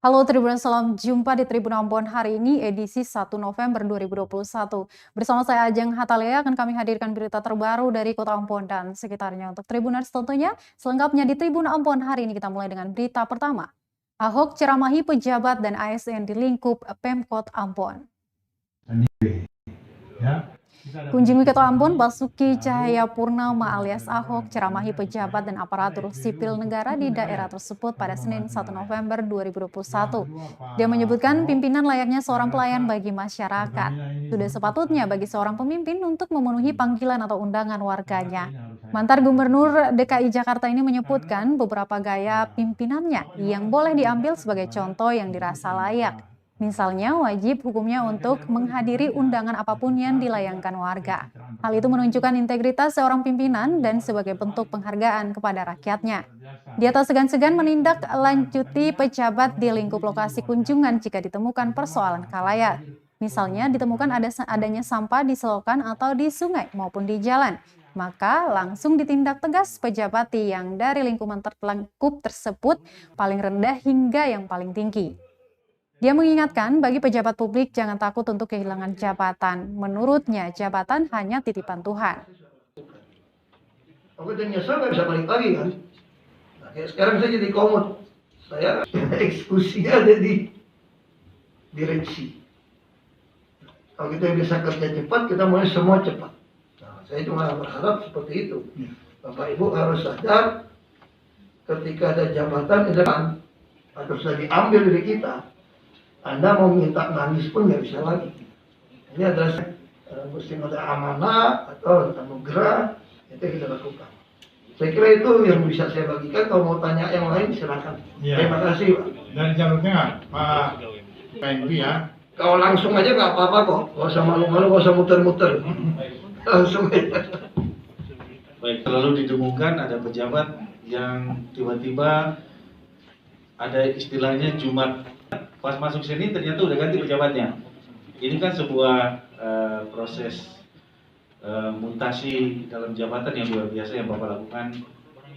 Halo Tribun, salam jumpa di Tribun Ambon hari ini edisi 1 November 2021. Bersama saya Ajeng Hatalia akan kami hadirkan berita terbaru dari Kota Ambon dan sekitarnya. Untuk Tribuners tentunya selengkapnya di Tribun Ambon hari ini kita mulai dengan berita pertama. Ahok ceramahi pejabat dan ASN di lingkup Pemkot Ambon. Kunjungi Kota Ambon, Basuki Cahayapurnama alias Ahok ceramahi pejabat dan aparatur sipil negara di daerah tersebut pada Senin 1 November 2021. Dia menyebutkan pimpinan layaknya seorang pelayan bagi masyarakat. Sudah sepatutnya bagi seorang pemimpin untuk memenuhi panggilan atau undangan warganya. Mantan Gubernur DKI Jakarta ini menyebutkan beberapa gaya pimpinannya yang boleh diambil sebagai contoh yang dirasa layak. Misalnya, wajib hukumnya untuk menghadiri undangan apapun yang dilayangkan warga. Hal itu menunjukkan integritas seorang pimpinan dan sebagai bentuk penghargaan kepada rakyatnya. Dia tak segan-segan menindaklanjuti pejabat di lingkup lokasi kunjungan jika ditemukan persoalan khalayak. Misalnya, ditemukan adanya sampah di selokan atau di sungai maupun di jalan. Maka langsung ditindak tegas pejabat yang dari lingkungan terlengkup tersebut paling rendah hingga yang paling tinggi. Dia mengingatkan bagi pejabat publik jangan takut untuk kehilangan jabatan. Menurutnya, jabatan hanya titipan Tuhan. Aku udah nyesel nggak bisa balik lagi kan. Nah, kayak sekarang saya jadi komod. Saya eksekusinya ada di direksi. Kalau kita bisa kerja cepat, kita mulai semua cepat. Nah, saya cuma berharap seperti itu. Bapak Ibu harus sadar ketika ada jabatan di depan atau sudah diambil dari kita, Anda mau minta nangis pun nggak bisa lagi. Ini adalah mesti ada amanah atau anugerah, itu kita lakukan. Saya kira itu yang bisa saya bagikan. Kalau mau tanya yang lain silakan. Ya. Terima kasih Pak. Dari jalur tengah Pak PNP ya. Kalau langsung aja nggak apa-apa kok. Nggak usah malu-malu, nggak usah muter-muter. Langsung aja. Baik, selalu didengungkan ada pejabat yang tiba-tiba ada istilahnya Jumat. Pas masuk sini ternyata udah ganti pejabatnya. Ini kan sebuah proses mutasi dalam jabatan yang luar biasa yang Bapak lakukan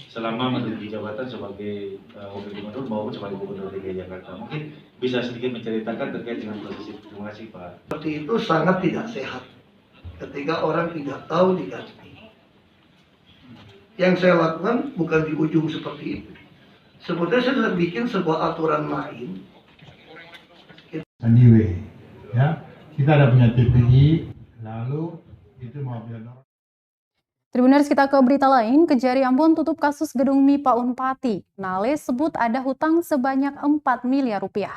selama menduduki jabatan sebagai wakil gubernur maupun sebagai gubernur DKI Jakarta. Mungkin bisa sedikit menceritakan terkait dengan proses itu. Terima kasih Pak. Seperti itu sangat tidak sehat ketika orang tidak tahu diganti. Yang saya lakukan bukan di ujung seperti itu. Sebetulnya saya sudah bikin sebuah aturan main. Anyway, ya kita ada punya TPI, lalu itu mau bilang. Tribuners, kita ke berita lain. Kejari Ambon tutup kasus gedung MIPA Unpati. Nale sebut ada hutang sebanyak 4 miliar rupiah.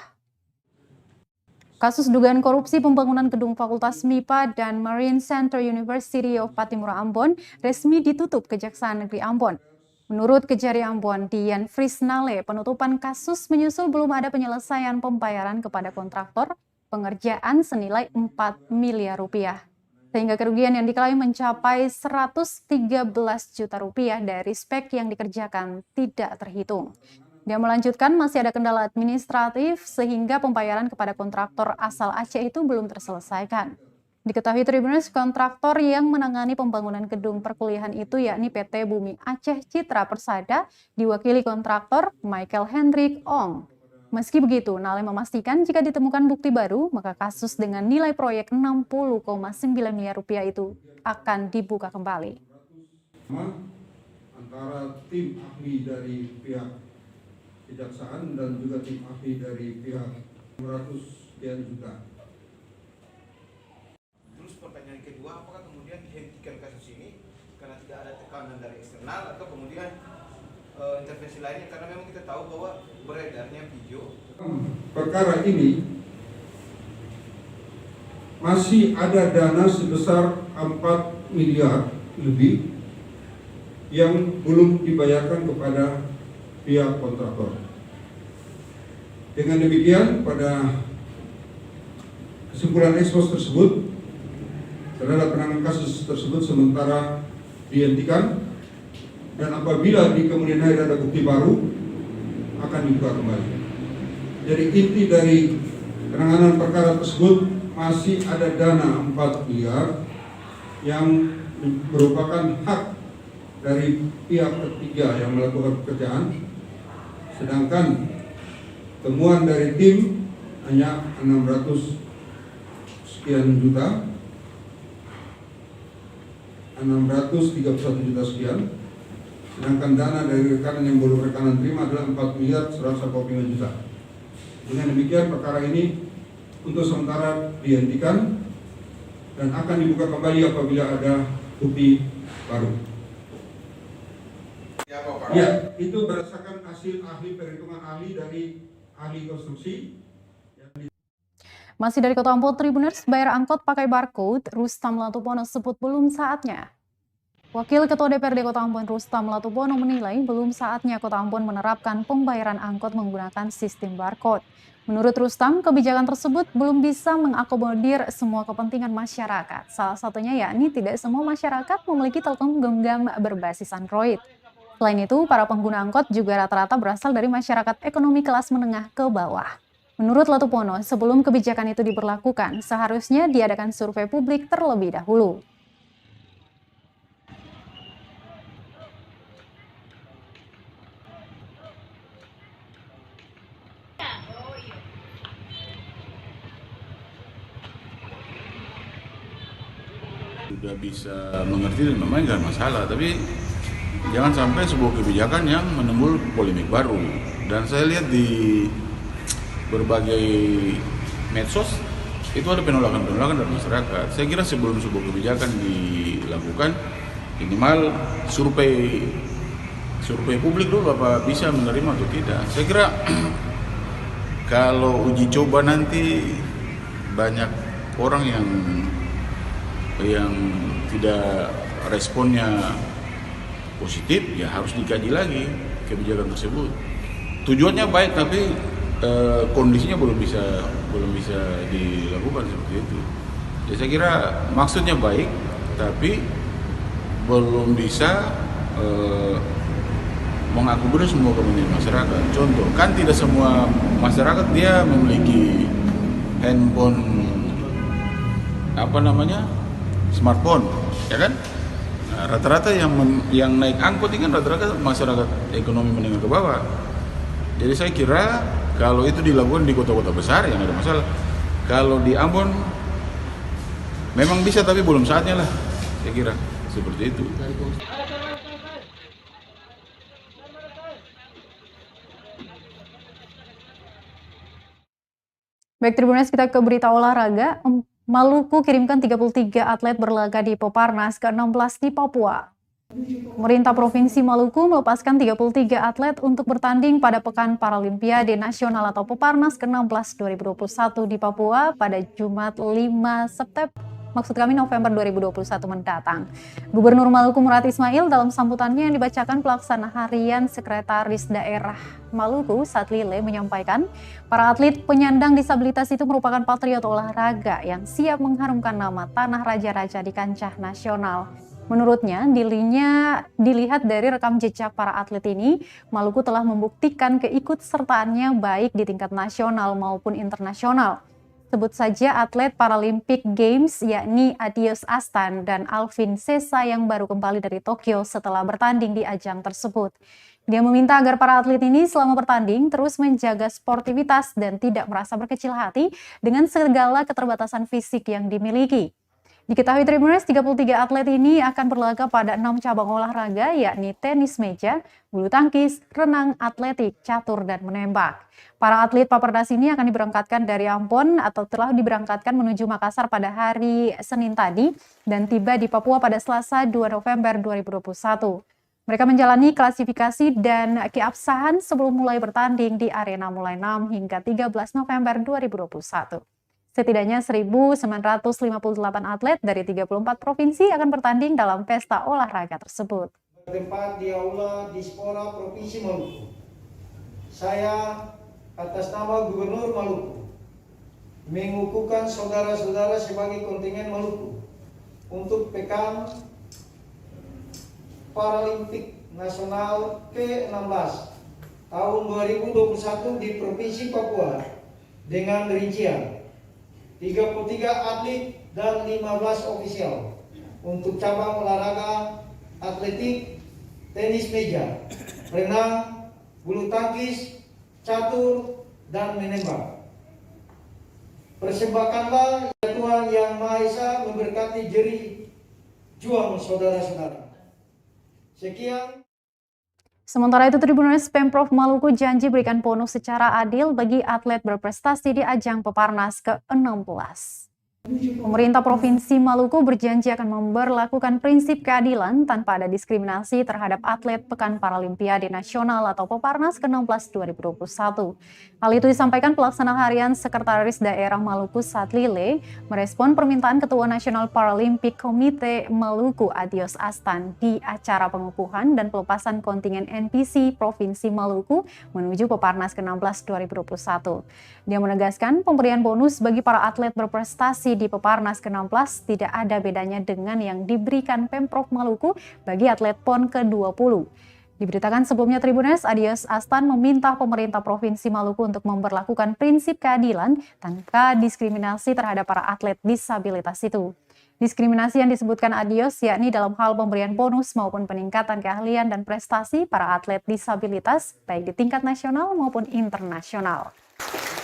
Kasus dugaan korupsi pembangunan gedung Fakultas MIPA dan Marine Center University of Patimura Ambon resmi ditutup Kejaksaan Negeri Ambon. Menurut Kejari Ambon, Dian Frisnale, penutupan kasus menyusul belum ada penyelesaian pembayaran kepada kontraktor pengerjaan senilai 4 miliar rupiah. Sehingga kerugian yang diklaim mencapai 113 juta rupiah dari spek yang dikerjakan tidak terhitung. Dia melanjutkan masih ada kendala administratif sehingga pembayaran kepada kontraktor asal Aceh itu belum terselesaikan. Diketahui Tribuners, kontraktor yang menangani pembangunan gedung perkuliahan itu yakni PT Bumi Aceh Citra Persada diwakili kontraktor Michael Hendrik Ong. Meski begitu, Nale memastikan jika ditemukan bukti baru, maka kasus dengan nilai proyek 60,9 miliar rupiah itu akan dibuka kembali. Antara tim ahli dari pihak kejaksaan dan juga tim ahli dari pihak 100 sekian juta. Terus pertanyaan kedua, apakah kemudian dihentikan kasus ini karena tidak ada tekanan dari eksternal atau kemudian intervensi lainnya, karena memang kita tahu bahwa beredarnya video. Perkara ini masih ada dana sebesar 4 miliar lebih yang belum dibayarkan kepada pihak kontraktor. Dengan demikian, pada kesimpulan ekspos tersebut, terhadap penanganan kasus tersebut sementara dihentikan, dan apabila di kemudian hari ada bukti baru akan dibuka kembali. Jadi inti dari penanganan perkara tersebut masih ada dana 4 miliar yang merupakan hak dari pihak ketiga yang melakukan pekerjaan, sedangkan Temuan dari tim hanya 600 sekian juta, 631 juta sekian. Sedangkan dana dari rekanan yang belum rekanan terima adalah 4 miliar 145 juta. Dengan demikian perkara ini untuk sementara dihentikan dan akan dibuka kembali apabila ada bukti baru. Ya, itu berdasarkan hasil perhitungan ahli dari ahli konstruksi. Masih dari Kota Ambon, Tribuners, bayar angkot pakai barcode, Rustam Latupono sebut belum saatnya. Wakil Ketua DPRD Kota Ambon Rustam Latupono menilai belum saatnya Kota Ambon menerapkan pembayaran angkot menggunakan sistem barcode. Menurut Rustam, kebijakan tersebut belum bisa mengakomodir semua kepentingan masyarakat. Salah satunya yakni tidak semua masyarakat memiliki telepon genggam berbasis Android. Selain itu, para pengguna angkot juga rata-rata berasal dari masyarakat ekonomi kelas menengah ke bawah. Menurut Latupono, sebelum kebijakan itu diberlakukan, seharusnya diadakan survei publik terlebih dahulu. Sudah bisa mengerti dan memainkan masalah, tapi jangan sampai sebuah kebijakan yang menimbul polemik baru. Dan saya lihat di berbagai medsos itu ada penolakan dari masyarakat. Saya kira sebelum sebuah kebijakan dilakukan, minimal survei publik dulu apa bisa menerima atau tidak. Saya kira kalau uji coba nanti banyak orang yang tidak responnya positif, ya harus dikaji lagi kebijakan tersebut. Tujuannya baik, tapi kondisinya belum bisa dilakukan seperti itu. Ya, saya kira maksudnya baik, tapi belum bisa mengakomodir semua kepentingan masyarakat. Contoh, kan tidak semua masyarakat dia memiliki handphone smartphone, ya kan? Nah, rata-rata yang naik angkot ini kan rata-rata masyarakat ekonomi menengah ke bawah. Jadi saya kira kalau itu dilakukan di kota-kota besar yang ada masalah. Kalau di Ambon memang bisa, tapi belum saatnya lah. Saya kira seperti itu. Baik, Tribuners, kita ke berita olahraga. Maluku kirimkan 33 atlet berlaga di Peparnas ke-16 di Papua. Pemerintah Provinsi Maluku melepaskan 33 atlet untuk bertanding pada Pekan Paralimpiade Nasional atau Peparnas ke-16 2021 di Papua pada Jumat 5 November 2021 mendatang. Gubernur Maluku Murad Ismail dalam sambutannya yang dibacakan pelaksana harian Sekretaris Daerah Maluku Satlile menyampaikan, para atlet penyandang disabilitas itu merupakan patriot olahraga yang siap mengharumkan nama tanah raja-raja di kancah nasional. Menurutnya, dilihat dari rekam jejak para atlet ini, Maluku telah membuktikan keikutsertaannya baik di tingkat nasional maupun internasional. Sebut saja atlet Paralympic Games yakni Adios Astan dan Alvin Sesa yang baru kembali dari Tokyo setelah bertanding di ajang tersebut. Dia meminta agar para atlet ini selama bertanding terus menjaga sportivitas dan tidak merasa berkecil hati dengan segala keterbatasan fisik yang dimiliki. Diketahui Tribuners, 33 atlet ini akan berlaga pada 6 cabang olahraga yakni tenis meja, bulu tangkis, renang, atletik, catur, dan menembak. Para atlet Paperdas ini akan diberangkatkan dari Ambon atau telah diberangkatkan menuju Makassar pada hari Senin tadi dan tiba di Papua pada Selasa 2 November 2021. Mereka menjalani klasifikasi dan keabsahan sebelum mulai bertanding di arena mulai 6 hingga 13 November 2021. Setidaknya 1.958 atlet dari 34 provinsi akan bertanding dalam pesta olahraga tersebut. Bertempat di Aula Dispora Provinsi Maluku. Saya atas nama Gubernur Maluku mengukuhkan saudara-saudara sebagai kontingen Maluku untuk Pekan Paralimpik Nasional ke-16 tahun 2021 di Provinsi Papua dengan rincian 33 atlet dan 15 ofisial untuk cabang olahraga atletik, tenis meja, renang, bulu tangkis, catur, dan menembak. Persembahkanlah ya Tuhan Yang Maha Esa memberkati jeri juang saudara-saudara. Sekian. Sementara itu, Tribuners, Pemprov Maluku janji berikan bonus secara adil bagi atlet berprestasi di ajang Peparnas ke-16. Pemerintah Provinsi Maluku berjanji akan memberlakukan prinsip keadilan tanpa ada diskriminasi terhadap atlet Pekan Paralimpiade Nasional atau Peparnas ke-16 2021. Hal itu disampaikan pelaksana harian Sekretaris Daerah Maluku Satlile merespon permintaan Ketua Nasional Paralympic Komite Maluku Adios Astan di acara pengukuhan dan pelepasan kontingen NPC Provinsi Maluku menuju Peparnas ke-16 2021. Dia menegaskan pemberian bonus bagi para atlet berprestasi di Peparnas ke-16 tidak ada bedanya dengan yang diberikan Pemprov Maluku bagi atlet PON ke-20. Diberitakan sebelumnya, Tribuners, Adios Astan meminta pemerintah Provinsi Maluku untuk memberlakukan prinsip keadilan tanpa diskriminasi terhadap para atlet disabilitas itu. Diskriminasi yang disebutkan Adios yakni dalam hal pemberian bonus maupun peningkatan keahlian dan prestasi para atlet disabilitas baik di tingkat nasional maupun internasional.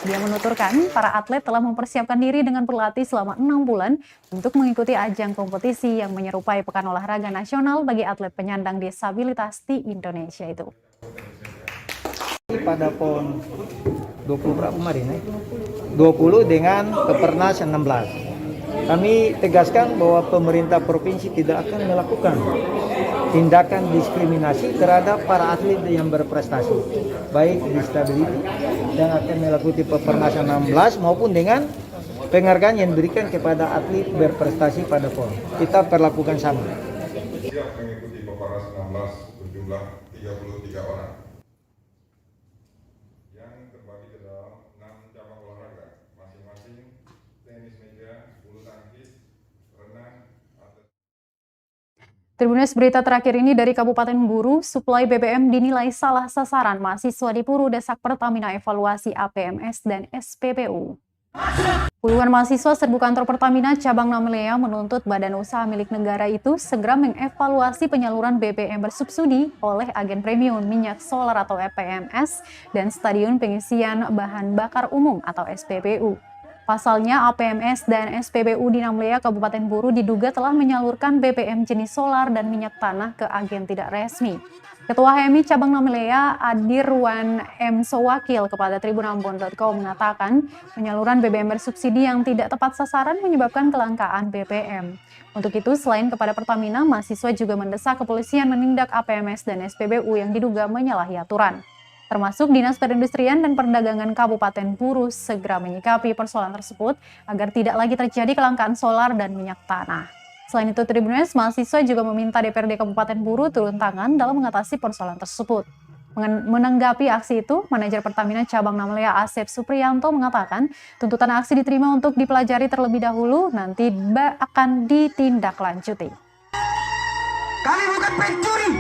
Dia menuturkan para atlet telah mempersiapkan diri dengan berlatih selama 6 bulan untuk mengikuti ajang kompetisi yang menyerupai Pekan Olahraga Nasional bagi atlet penyandang disabilitas di Indonesia itu. Pada PON 20 berapa kemarin 20 dengan Peparnas 16. Kami tegaskan bahwa pemerintah provinsi tidak akan melakukan tindakan diskriminasi terhadap para atlet yang berprestasi, baik disabilitas, dan akan melakukan Peparnas 16 maupun dengan penghargaan yang diberikan kepada atlet berprestasi pada PON. Kita perlakukan sama. Siap mengikuti Peparnas 16 berjumlah 33 orang yang terbagi ke dalam 6 cabang olahraga, masing-masing tenis meja, bulu tangkis, renang, atletik. Tribuners, berita terakhir ini dari Kabupaten Buru, suplai BBM dinilai salah sasaran. Mahasiswa di Buru desak Pertamina evaluasi APMS dan SPBU. Puluhan mahasiswa serbu kantor Pertamina cabang Namelea menuntut badan usaha milik negara itu segera mengevaluasi penyaluran BBM bersubsidi oleh agen premium minyak solar atau APMS dan stadion pengisian bahan bakar umum atau SPBU. Pasalnya, APMS dan SPBU di Namelea, Kabupaten Buru diduga telah menyalurkan BBM jenis solar dan minyak tanah ke agen tidak resmi. Ketua HMI Cabang Namelea, Adirwan M. Sowakil, kepada tribunambon.com mengatakan penyaluran BBM bersubsidi yang tidak tepat sasaran menyebabkan kelangkaan BBM. Untuk itu, selain kepada Pertamina, mahasiswa juga mendesak kepolisian menindak APMS dan SPBU yang diduga menyalahi aturan. Termasuk Dinas Perindustrian dan Perdagangan Kabupaten Buru segera menyikapi persoalan tersebut agar tidak lagi terjadi kelangkaan solar dan minyak tanah. Selain itu, Tribuners, mahasiswa juga meminta DPRD Kabupaten Buru turun tangan dalam mengatasi persoalan tersebut. Menanggapi aksi itu, Manajer Pertamina Cabang Namelea Asep Supriyanto mengatakan tuntutan aksi diterima untuk dipelajari terlebih dahulu, nanti akan ditindaklanjuti. Kami bukan pencuri.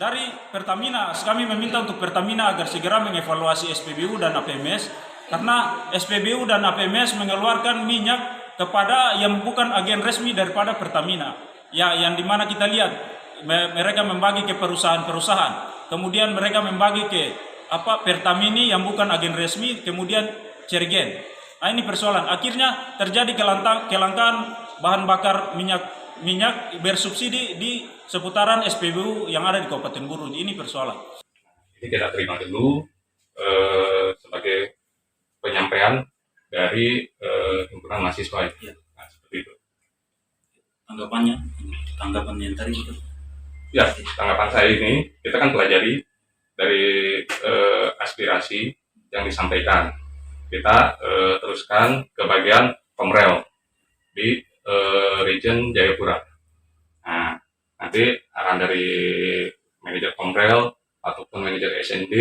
Dari Pertamina, kami meminta untuk Pertamina agar segera mengevaluasi SPBU dan APMS karena SPBU dan APMS mengeluarkan minyak kepada yang bukan agen resmi daripada Pertamina. Ya, yang dimana kita lihat mereka membagi ke perusahaan-perusahaan, kemudian mereka membagi ke Pertamini yang bukan agen resmi, kemudian Cergen. Nah, ini persoalan. Akhirnya terjadi kelangkaan bahan bakar minyak bersubsidi di seputaran SPBU yang ada di Kabupaten Buru. Ini persoalan. Ini kita terima dulu sebagai penyampaian dari himpunan mahasiswa. Ya. Nah, seperti itu. Tanggapan yang tadi itu. Ya, tanggapan saya ini kita kan pelajari dari aspirasi yang disampaikan. Kita teruskan ke bagian Komrel di Region Jayapura. Nah, nanti arahan dari manajer Komrel ataupun manajer SNB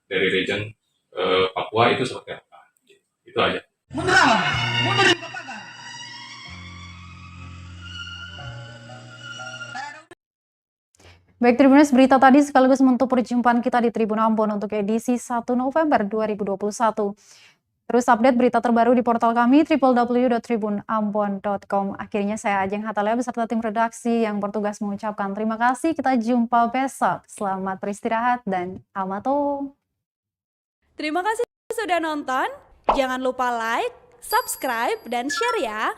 dari Region Papua itu seperti apa? Itu aja. Baik, Tribuners, berita tadi sekaligus menutup perjumpaan kita di Tribun Ambon untuk edisi 1 November 2021. Terus update berita terbaru di portal kami www.tribunambon.com. Akhirnya saya Ajeng Hatalia beserta tim redaksi yang bertugas mengucapkan terima kasih. Kita jumpa besok. Selamat beristirahat dan amato. Terima kasih sudah nonton. Jangan lupa like, subscribe, dan share ya.